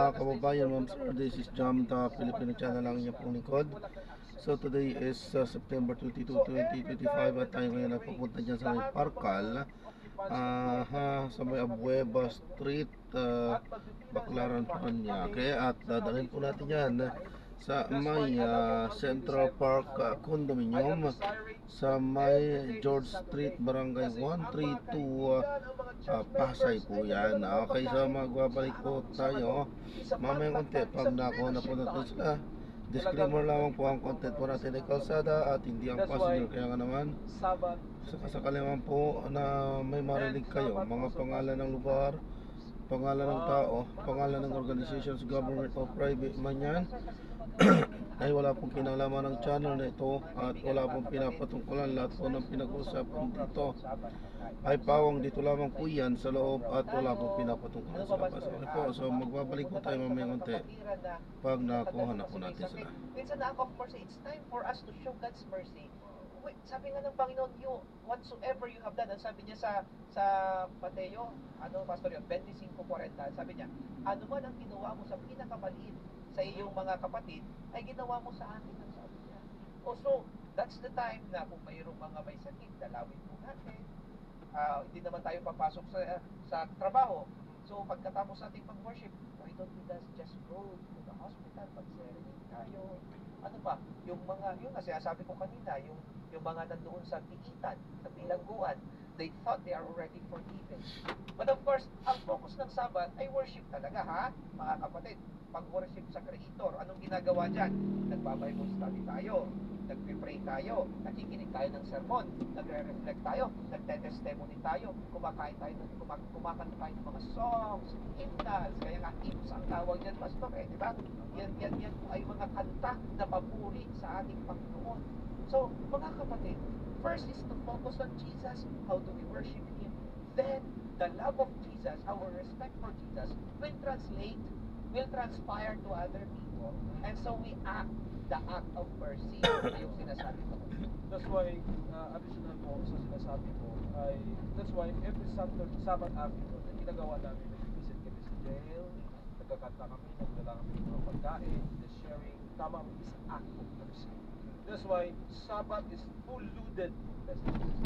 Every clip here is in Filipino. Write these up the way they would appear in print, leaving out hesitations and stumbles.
mga kababayan, ma'am sir, this is Jam, the Filipino channel lang niya pong lingkod. So today is September 22, 2025 at tayo ngayon napupunta dyan sa may Parkal, sa may Abueva Street, Baclaran, Paranaque, at dadalhin po natin yan sa may Central Park Condominium sa may George Street, Barangay 132, Pasay po yan. Okay, so magbabalik po tayo mamaya konti pag nakuha na po natin sila. Disclaimer lamang po, ang content po natin ay kalsada at hindi ang passenger. Kaya nga naman, sakasakali naman po na may marinig kayo mga pangalan ng lugar, pangalan ng tao, pangalan ng organizations, government o private man yan, ay wala pong kinalaman ng channel na ito at wala pong pinapatungkulan. Lahat po ng pinag-uusapan dito ay pawang dito lamang po yan sa loob at wala pong pinapatungkulan sa labas. Okay po, so magbabalik po tayo mamaya konti pag nakuha na po natin sila. Minsan na, of course, it's time for us to show God's mercy. Wait, sabi nga ng Panginoon, you, whatsoever you have done, ang sabi niya sa Mateo, Pastor yun, 25:40, sabi niya, ano man ang ginawa mo sa pinakamaliit sa iyong mga kapatid, ay ginawa mo sa akin, ang sabi niya. So, that's the time na kung mayroong mga may sakit, dalawin po natin. Hindi naman tayo papasok sa trabaho. So, pagkatapos natin pag-worship, why don't we just go to the hospital, pag-serenade tayo. Ano pa? Yung sinasabi ko kanina, yung mga nandoon sa tikitan, sa bilangguan, they thought they are already forgiven. But of course, ang focus ng Sabat ay worship talaga, ha? Mga kapatid, pag-worship sa Creator, anong ginagawa dyan? Nagba-Bible study tayo, nagpe-pray tayo, nakikinig tayo ng sermon, nagre-reflect tayo, nagte-testimony tayo, kumakanta tayo ng mga songs, hymnals, kaya nga hymns ang tawag yan, Pastor, di ba? Yan po ay mga kanta na papuri sa ating Panginoon. So, mga kapatid, first is to focus on Jesus. How do we worship Him? Then, the love of Jesus, our respect for Jesus, will transpire to other people. And so we act the act of mercy. Yung sinasabi ko. That's why, additional po sa sinasabi ko, that's why every Sabbath afternoon, na ginagawa namin, nag-visit kami sa jail, nagkakanta kami, nagdala kami ng mga pagkain, the sharing, tama is act of mercy. That's why Sabbath is full-loaded messages.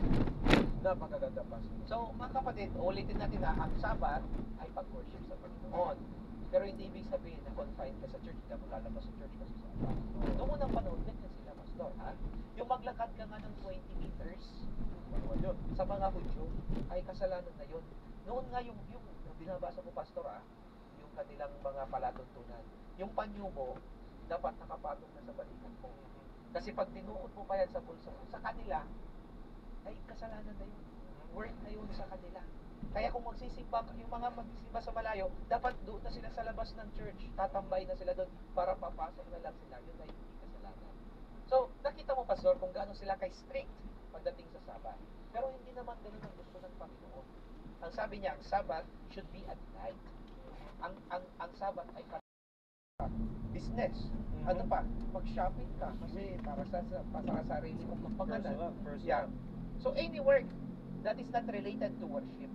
Napakaganda pa. So, mga kapatid, ulitin natin na ang Sabbath ay pag-worship sa Panginoon. Pero hindi ibig sabihin na confined ka sa church, hindi mo lalabas sa church kasi Sabbath. Noong unang panahon, ganyan sila, Pastor, ha? Yung maglakad ka nga ng 20 meters, yun, sa mga Hudyo, ay kasalanan na yun. Noon nga yung binabasa ko, Pastor, yung kanilang mga palatuntunan, yung panyo mo, dapat nakapatong na sa balikat mo. Kasi pag tinukot mo pa yan sa bulsa mo, sa kanila, ay kasalanan na yun. Work na yun sa kanila. Kaya kung magsisimba, yung mga magsisimba sa malayo, dapat doon na sila sa labas ng church. Tatambay na sila doon para papasok na lang sila. Yun ay hindi kasalanan. So, nakita mo, Pastor, kung gaano sila kay-strict pagdating sa Sabat. Pero hindi naman ganun ang gusto ng Panginoon. Ang sabi niya, ang Sabat should be at night. Ang Sabat ay business. Ano pa? Mag-shopping ka kasi para sa sarili mong kapakanan. Yeah. So any work that is not related to worship,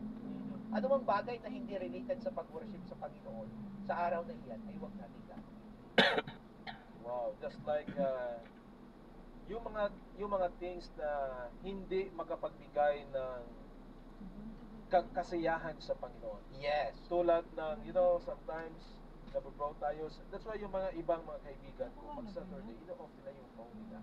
ano mang bagay na hindi related sa pag-worship sa Panginoon, sa araw na iyan, ay huwag natin gagawin. Wow, just like yung mga things na hindi makapagbigay ng kasiyahan sa Panginoon. Yes. Tulad ng, sometimes nababraw tayo. That's why yung mga ibang mga kaibigan ko, pag Saturday, ino-off nila yung phone nila.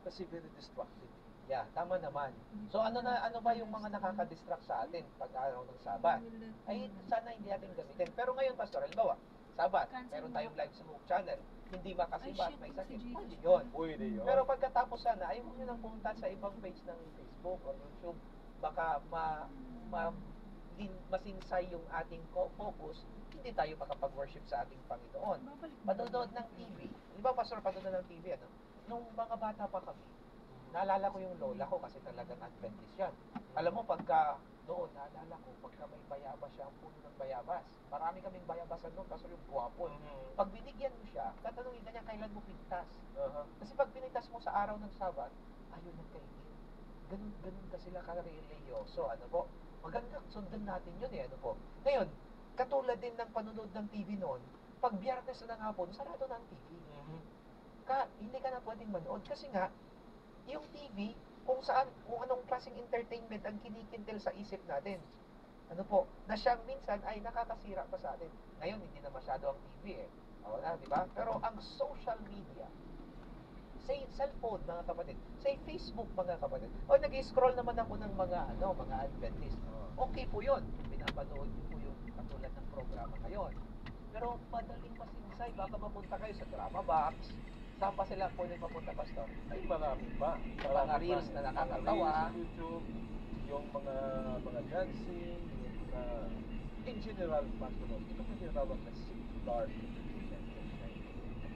Kasi very destructive. Yeah, tama naman. So ano ba yung mga nakaka-distract sa atin pag araw ng Sabat? Ay sana hindi natin gamitin. Pero ngayon, Pastor, halimbawa, Sabat, meron tayong live sa Hook Channel. Hindi makasimba at may sakit. Pwede yun. Pwede yun. Pero pagkatapos sana, ay huwag nyo nang pumunta sa ibang page ng Facebook o YouTube. Baka masinsay yung ating focus, hindi tayo makapag-worship sa ating Panonood. Panonood ng TV. Di ba, Pastor, panonood ng TV, Nung mga bata pa kami, naalala ko yung lola ko kasi talagang Adventist yan. Alam mo, pagka doon, naalala ko, pagka may bayabas siya, ang puno ng bayabas. Marami kaming bayabasan doon, Pastor, yung guwapo. Pag binigyan mo siya, tatanungin ka niya, kailan mo pintas? Kasi pag pintas mo sa araw ng Sabat, ayun ang kainin. Ganun ka sila ka-religyoso. Maganda, sundan natin yun . Ngayon, katulad din ng panonood ng TV noon, pag Biyernes na ng hapon, sarado na ang TV. Hindi ka na pwedeng manood kasi nga, yung TV, kung anong klaseng entertainment ang kinikintil sa isip natin. Ano po, na siyang minsan ay nakakasira pa sa atin. Ngayon, hindi na masyado ang TV eh. Wala, di ba? Pero ang social media, say cellphone mga kapatid, say Facebook mga kapatid, o nag-scroll naman ako ng mga Adventist. Okay po yun. Pinapanood niyo po yung katulad ng programa ngayon. Pero madaling masinsay, baka mapunta kayo sa drama box. Saan pa sila po mapunta, Pastor? Ay, marami pa. Mga reels na nakakatawa. Sa YouTube, yung mga dancing, in general, Pastor, ito po tinatawag na secular entertainment.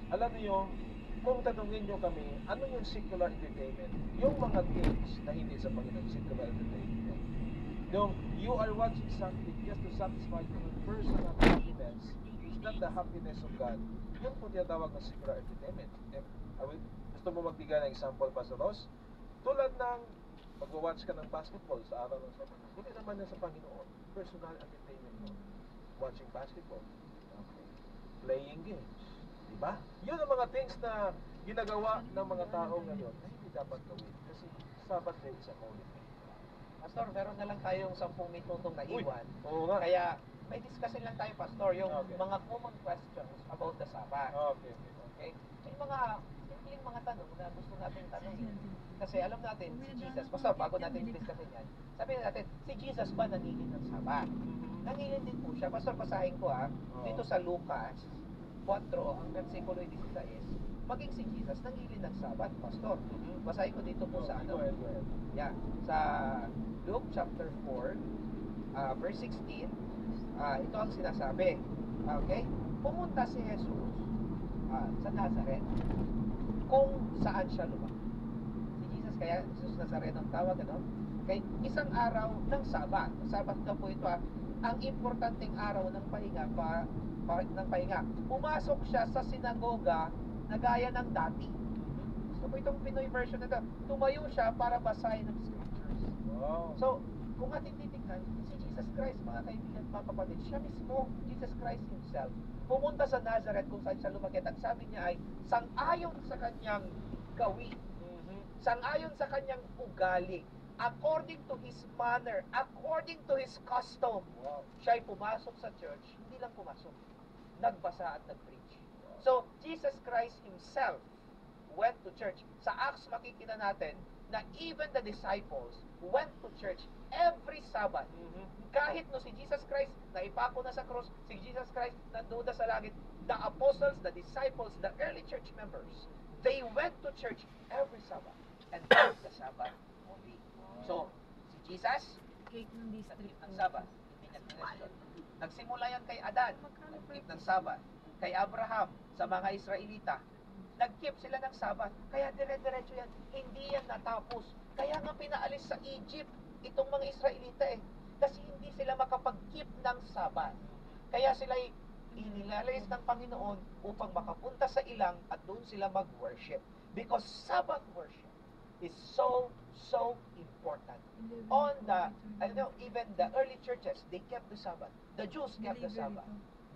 Alam niyo, kung tanungin nyo kami, ano yung secular entertainment? Yung mga things na hindi sa Panginoon, secular entertainment. Yung you are watching something just to satisfy your personal happiness, is not the happiness of God. Yun po tinatawag na secular entertainment. Gusto mo magbigay ng example, Pastor Ross? Tulad ng mag-watch ka ng basketball sa araw ng Sabado. Hindi naman yan sa Panginoon. Personal entertainment mo. Watching basketball. Okay. Playing games. Diba? Yun ang mga things na ginagawa ng mga tao ngayon na hindi dapat gawin. Kasi Sabbath day is a holy day. Pastor, meron na lang tayong 10 minutong naiwan. Oo nga. Kaya may discussion lang tayo, Pastor, yung Okay. mga common questions about the Sabbath. Okay. Okay? May mga simpleng mga tanong na gusto natin tanongin. Kasi alam natin, si Jesus, basta bago natin discussion yan, sabihin natin, si Jesus ba nanilin ng Sabbath? Nanilin din po siya. Pastor, basahin ko dito sa Lucas 4, ang versikulo 16, maging si Jesus nanilin ng Sabbath, Pastor. Basahin ko dito po sa Go ahead. Yeah, sa Luke chapter 4, verse 16, ito ang sinasabi. Okay? Pumunta si Jesus sa Nazareth kung saan siya lumaki. Si Jesus, kaya Jesus Nazareth ang tawag, ano? Okay? Isang araw ng Sabat. Sabat na po ito, ang importanteng araw ng pahinga, ng pahinga. Pumasok siya sa sinagoga na gaya ng dati. So po itong Pinoy version na ito, tumayo siya para basahin ng scriptures. Wow. So, kung ating titignan, si Jesus Christ, mga kaibigan, mga kapatid, siya mismo, Jesus Christ himself, pumunta sa Nazareth kung saan siya lumaki. At sabi niya ay, sang-ayon sa kanyang gawin, sang-ayon sa kanyang ugali, according to his manner, according to his custom, siya ay pumasok sa church, hindi lang pumasok, nagbasa at nag-preach. So, Jesus Christ himself went to church. Sa Acts makikita natin na even the disciples went to church every Sabbath. Kahit no si Jesus Christ na ipako na sa cross, si Jesus Christ nanduda sa langit, the apostles, the disciples, the early church members, they went to church every Sabbath and kept the Sabbath only. So, si Jesus, nag-keep ng Sabbath, hindi niya question. Nagsimula yan kay Adan, nag-keep ng Sabbath. Kay Abraham, sa mga Israelita, nag-keep sila ng Sabbath. Kaya dire-diretso yan. Hindi yan natapos. Kaya nga pinaalis sa Egypt itong mga Israelita Kasi hindi sila makapag-keep ng Sabbath. Kaya sila inilalis ng Panginoon upang makapunta sa ilang at doon sila mag-worship. Because Sabbath worship is so important. Even the early churches, they kept the Sabbath. The Jews kept the Sabbath.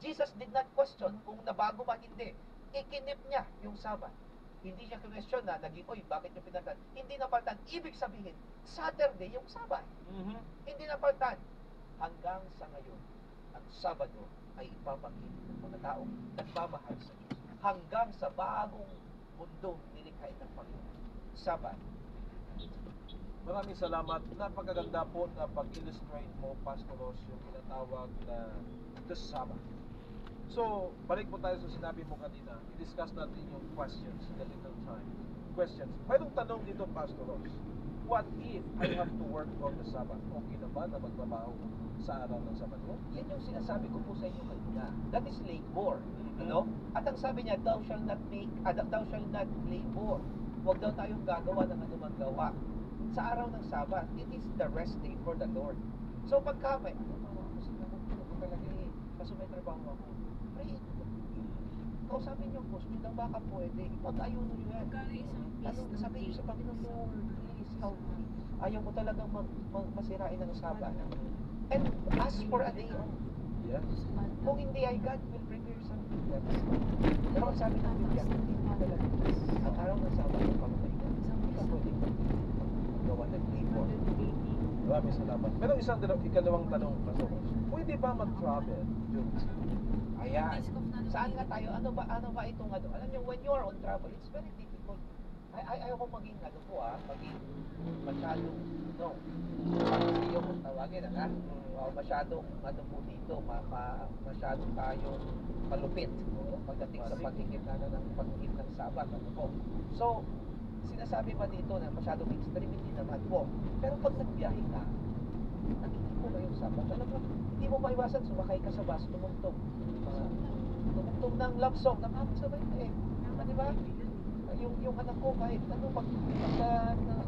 Jesus did not question kung nabago ba hindi. Ikinip niya yung Sabbath. Hindi siya question na naging, bakit niyo pinagtan? Hindi napalitan. Ibig sabihin, Saturday yung Sabbath. Hindi napalitan. Hanggang sa ngayon, ang Sabado ay ipapangit ng mga taong nagmamahal sa Diyos. Hanggang sa bagong mundong nilikhay ng Panginoon. Sabbath. Maraming salamat. Napakaganda po na pag-illustrate mo, Pastor Ross, yung tinatawag na the Sabbath. So, balik po tayo sa sinabi mo kanina. I-discuss natin yung questions in a little time. Questions. Mayroong tanong dito, Pastor Ross. What if I have to work on the Sabbath? Okay na ba na magtrabaho sa araw ng Sabado? Yan yung sinasabi ko po sa inyo kanina. That is labor. Ano? At ang sabi niya, thou shall not labor. Huwag daw tayong gagawa ng anumang gawa. Sa araw ng Sabat, it is the rest day for the Lord. So pagka may, kaso may trabaho ako, pray. Kausapin niyo, boss, nyo baka pwede. Ipag-ayuno nyo yan. Sabi niyo sa Panginoon, Lord, please help me. Ayaw mo talagang masirain ang Sabat. And ask for a day off. Yes. Kung hindi ay God will prepare something. Pero ang sabi ng Biblia, hindi talaga. Ang araw ng Sabat ng pamamagitan, hindi ka pwede gawa ng labor. Maraming salamat. Pero ikalawang tanong, Pastor Ross. Pwede ba mag-travel during this time? Ayan. Saan nga tayo? Ano ba itong ano? Alam niyo, when you are on travel, it's very difficult. Ayaw ko maging maging masyadong, no, yung kung tawagin, masyadong, po dito, masyadong tayo malupit pagdating sa pagiging ng Sabat, po. So, sinasabi ba dito na masyadong extreme, hindi naman po. Pero pag nagbiyahe ka, nakikita mo ba yung Sabat? Alam mo, hindi mo maiwasan, sumakay ka sa bus, tumugtog ng love song, nakakasabay ka eh. Di ba? Yung anak ko, kahit pag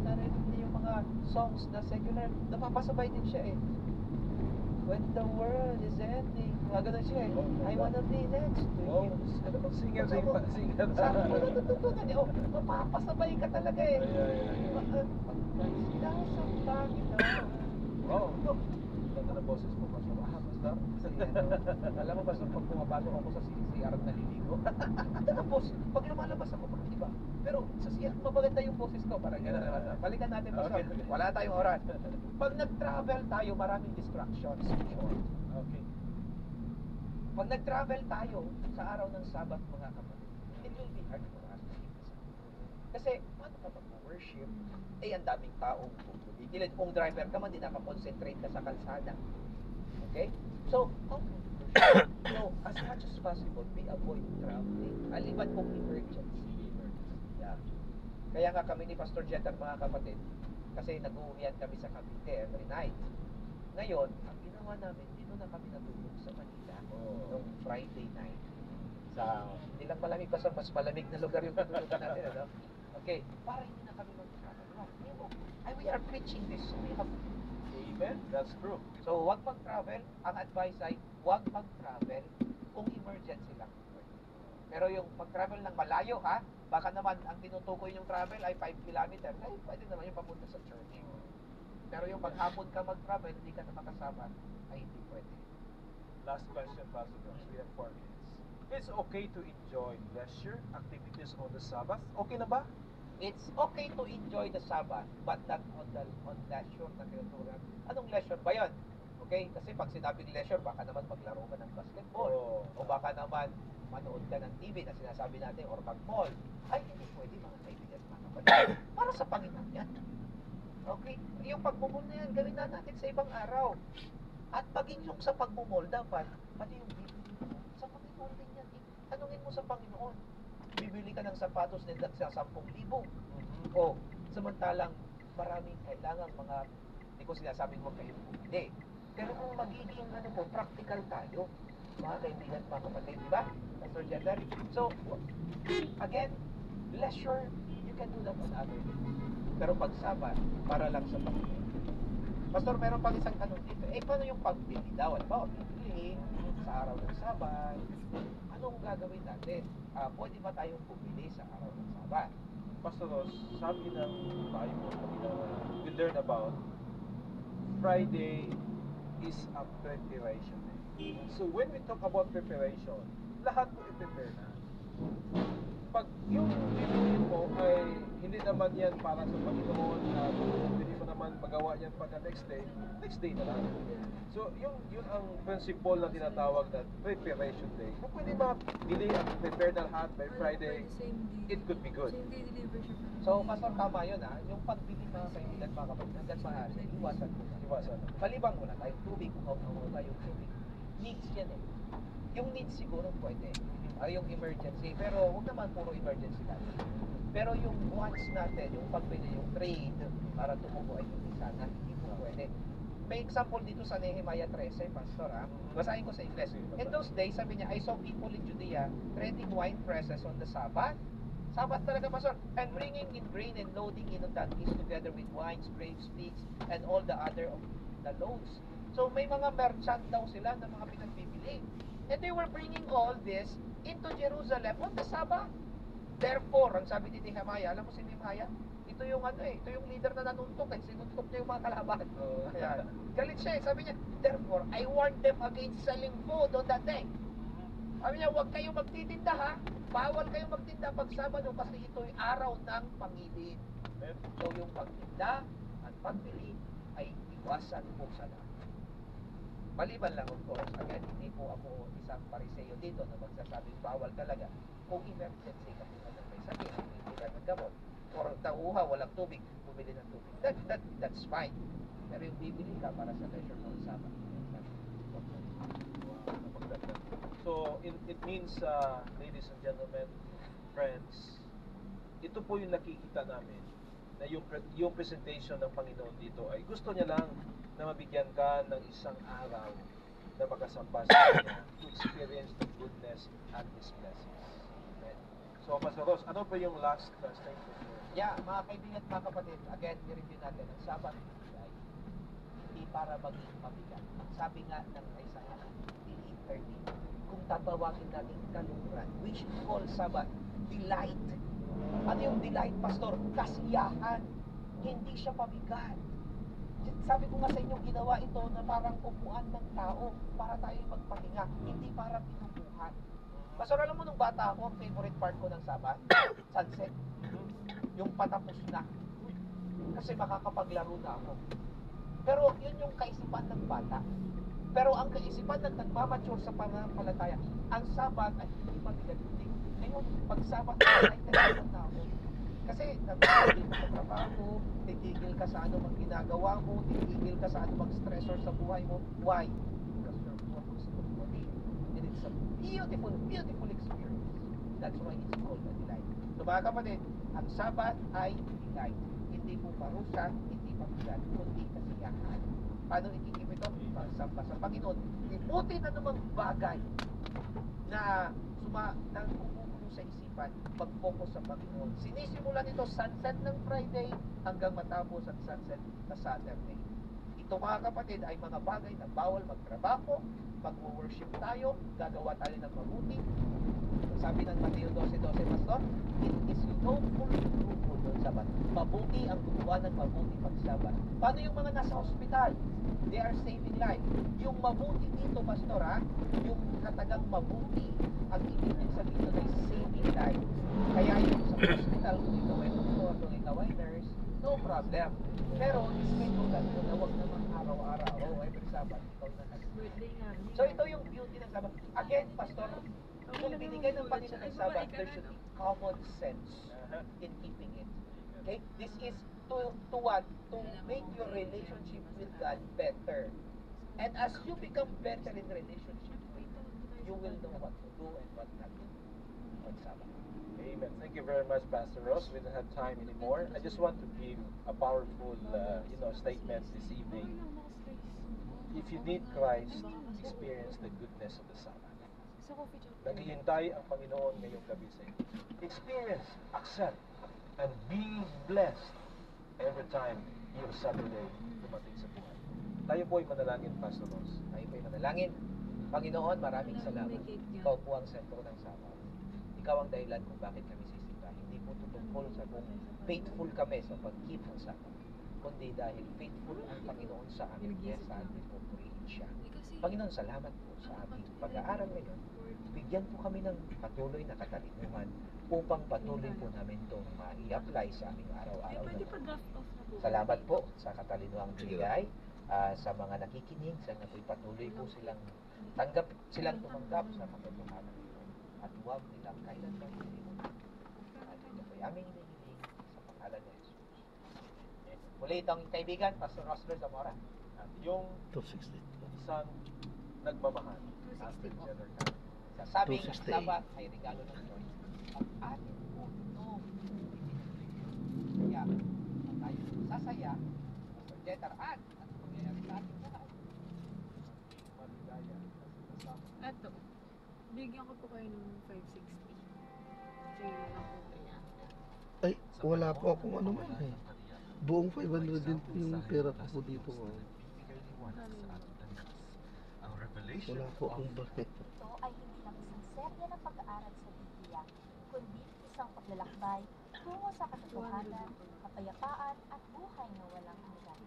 narinig niya yung mga songs na secular, napapasabay din siya eh. When the world is ending, mga ganun siya eh. I wanna be next to you. Singer din pa, singer. Sabi ko, natutunan niya, mapapasabay ka talaga eh. Sinasamba kita. Wow. Ganda na boses mo, Pastor. Pastor? Alam mo ba, pag pumapasok ako sa CCR at naliligo, tapos, pag lumalabas ako, parang iba. Pero sa CCR, mabaganda yung boses ko, parang gano'n naman. Balikan natin, Pastor. Okay. Wala tayong oras. Pag nag-travel tayo, maraming distractions. Okay. Pag nag-travel tayo sa araw ng Sabat, mga kapatid, it will be hard for us to keep this up. Kasi, paano ka mag-worship? Eh, ang daming taong pumigilid. Kung driver ka man, di nakakonsentrate ka sa kalsada. Okay? So, so, as much as possible, we avoid traveling. Aliban kung emergency. Yeah. Kaya nga kami ni Pastor Jeter, mga kapatid, kasi nag-uuwian kami sa Cavite every night. Ngayon, ang ginawa namin, dito na kami natulog sa Manila noong Friday night. Hindi lang malamig, basta mas malamig na lugar yung natulugan natin. Ano? Okay, para hindi na kami mag-travel. We are preaching this. We have. Amen. That's true. So, wag mag-travel. Ang advice ay, wag mag-travel kung emergency lang. Pero yung mag-travel ng malayo, baka naman ang tinutukoy yung travel ay 5 kilometers. Ay, pwede naman yung papunta sa church. Pero yung paghapon ka mag-travel, hindi ka na makasama, ay hindi pwede. Last question, Pastor Ross. We have 4 minutes. It's okay to enjoy leisure activities on the Sabbath. Okay na ba? It's okay to enjoy the Sabbath, but not on leisure na tinuturan. Anong leisure ba yun? Okay? Kasi pag sinabing leisure, baka naman maglaro ka ng basketball. O baka naman manood ka ng TV na sinasabi natin, or mag-mall. Ay, hindi pwede, mga kaibigan, mga kapatid. Para sa Panginoon yan. Okay? Yung pagmumol na yan, gawin na natin sa ibang araw. At maging yung sa pagmumol, dapat, pati yung bibili mo, sa Panginoon din yan. Tanungin mo sa Panginoon. Bibili ka ng sapatos na sa 10,000. O, samantalang maraming kailangan mga, hindi ko sinasabing huwag kayo bumili. Pero kung magiging practical tayo, mga kaibigan, mga kapatid, di ba? Pastor Jeter? So, again, leisure, you can do that on other days. Pero pag Sabat, para lang sa Panginoon. Pastor, meron pang isang tanong dito. Paano yung pagbili daw? Ano ba? Bibili sa araw ng Sabat. Anong gagawin natin? Pwede ba tayong bumili sa araw ng Sabat? Pastor Ross, sabi ng Bible, we learn about Friday is a preparation day. So when we talk about preparation, lahat mo i-prepare na. Pag yung bibili mo ay hindi naman yan para sa Panginoon na hindi mo naman magawa yan pagka next day na lang. So yun ang principle na tinatawag na preparation day. Kung pwede mabili at prepare na lahat by Friday, it could be good. So, Pastor, tama yun yung pagbili mga kaibigan, mga kapatid, hanggang maaari, iwasan mo na. Malibang muna tayo, tubig, muna tayong tubig. Needs yan eh. Yung needs siguro pwede. Yung emergency, pero huwag naman puro emergency natin. Pero yung wants natin, yung pagbili, yung trade, para tumubo ay hindi sana, hindi po pwede. May example dito sa Nehemiah 13, Pastor, basahin ko sa English. In those days, sabi niya, I saw people in Judea trading wine presses on the Sabbath. Sabbath talaga, Pastor. And bringing in grain and loading in on donkeys together with wines, grapes, figs, and all the other of the loads. So may mga merchant daw sila na mga pinagbibili. And they were bringing all this into Jerusalem on the Sabbath. Therefore, ang sabi ni Nehemiah, alam mo si Nehemiah? Ito yung ito yung leader na nanuntok sinuntok niya yung mga kalaban. Galit siya sabi niya, therefore, I warned them against selling food on that day. Sabi niya, huwag kayong magtitinda ha. Bawal kayong magtinda pag Sabado kasi ito'y araw ng pangilin. So yung pagtinda at pagbili ay iwasan po sa lahat. Maliban lang of course, again, hindi po ako isang pariseo dito na magsasabing bawal talaga. Kung emergency ka po na may sakit, hindi ka ng gamot, or tauha, walang tubig, bumili ng tubig. That's fine. Pero yung bibili ka para sa leisure ng Sabbath. So, it means, ladies and gentlemen, friends, ito po yung nakikita namin na yung presentation ng Panginoon dito ay gusto niya lang na mabigyan ka ng isang araw na makasamba sa Kanya to experience the goodness and His blessings. Amen. So, Pastor Ross, ano pa yung last statement mo? Yeah, mga kaibigan at mga kapatid, again, i-review natin ang Sabbath ay hindi para maging mabigat. Sabi nga ng Isaiah 8:13, kung tatawagin natin kalungkuran, we should call Sabbath delight. Ano yung delight, Pastor? Kasiyahan. Hindi siya pabigat. Sabi ko nga sa inyo, ginawa ito na parang upuan ng tao para tayo magpahinga, hindi para pinupuhan. Pastor, alam mo nung bata ako, ang favorite part ko ng Sabbath, sunset. Yung patapos na. Kasi makakapaglaro na ako. Pero yun yung kaisipan ng bata. Pero ang kaisipan ng nagmamature sa pananampalataya, ang Sabbath ay hindi mabigat-bigat. Ngayon, pag Sabbath ay nagkakaroon na ako. Kasi nagtitigil ka sa trabaho, titigil ka sa ano mang ginagawa mo, titigil ka sa ano mang stressor sa buhay mo. Why? Because you're focused on worship. And it's a beautiful, beautiful experience. That's why it's called a delight. So mga kapatid, ang Sabbath ay delight. Hindi po parusa, hindi pabigat, kundi kasiyahan. Paano ikikip ito? Pagsamba sa Panginoon. Ibuti na namang bagay na bumubulo sa isipan, mag-focus sa Panginoon. Sinisimulan ito sunset ng Friday hanggang matapos ang sunset na Saturday. Ito mga kapatid ay mga bagay na bawal magtrabaho, mag-worship tayo, gagawa tayo ng mabuti. Sabi ng Mateo 12:12, Pastor, it is lawful to do good on Sabbath. Mabuti ang gumawa ng mabuti pag Sabbath. Paano yung mga nasa ospital? They are saving life. Yung mabuti dito, Pastor, ha? Yung katagang mabuti, ang ibig sabihin ay saving life. Kaya yung sa hospital, kung ikaw ay doktor, kung ikaw ay nurse, no problem. Pero, ischedule mo na huwag naman araw-araw, every Sabbath, ikaw na So, ito yung beauty ng Sabbath. Again, Pastor, kung binigay ng Panginoon ng Sabbath, there should be common sense in keeping it. Okay? This is to what? To make your relationship with God better. And as you become better in relationship with Him, you will know what to do and what not to do on Sabbath. Amen. Thank you very much, Pastor Ross. We don't have time anymore. I just want to give a powerful, statement this evening. If you need Christ, experience the goodness of the Sabbath. Naghihintay ang Panginoon ngayong gabi sa inyo. Experience, accept, and be blessed every time your Saturday dumating sa buhay. Tayo po ay manalangin, Pastor Ross. Tayo po ay manalangin. Panginoon, maraming salamat. Ikaw po ang sentro ng Sabbath. Ikaw ang dahilan kung bakit kami sisimba. Hindi po tutungkol sa kung faithful kami sa pag-keep ng Sabbath, kundi dahil faithful ang Panginoon sa amin, kaya sa amin po purihin siya. Panginoon, salamat po sa ating pag-aaral ngayon. Bigyan po kami ng patuloy na katalinuhan upang patuloy po namin itong ma-i-apply sa aming araw-araw na buhay. Salamat po sa katalinuhang binigay sa mga nakikinig, sana po'y patuloy po silang tumanggap sa katotohanan ito. At huwag nilang kailanman hinimutan. At ito po'y aming hinihiling sa pangalan ni Jesus. Muli itong kaibigan, Pastor Rosler Zamora. At yung 260. isang nagmamahal, Pastor Jenner Tan. Sa sabing 268. Sabbath ay regalo ng Diyos. Ang atin po ito. Kaya, ang tayo sasaya, Pastor Jeter, at ang mangyayari sa ating lahat. Maligaya at sinasama. Ato, bigyan ko po kayo ng 560. Sa'yo na lang po kaya. Ay, wala po akong ano man eh. Buong 500 din po yung pera ko po dito. Wala po akong bakit. Ito ay hindi lang isang serye ng pag-aaral sa Biblia, kundi isang paglalakbay tungo sa katotohanan, kapayapaan at buhay na walang hanggan.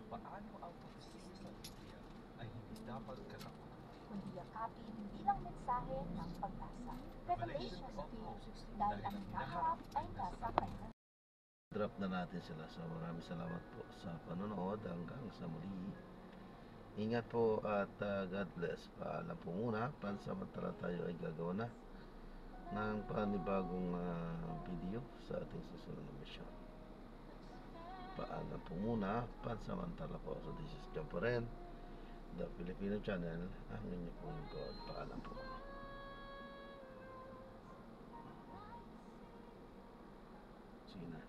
Paano ang pagsisisi sa Biblia ay hindi dapat katakutan. kundi yakapin bilang mensahe ng pag-asa. Revelation 2, dahil ang hinaharap ay nasa kanya. Drop na natin sila. So maraming salamat po sa panonood. Hanggang sa muli. Ingat po at God bless. Paalam po muna. Pansamantala tayo ay gagawa na ng panibagong video sa ating susunod na mission. Paalam po muna. Pansamantala po. So this is John pa rin, The Filipino Channel. Ang inyo pong God. Paalam po. Sige na.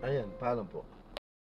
Ayan, paalam po.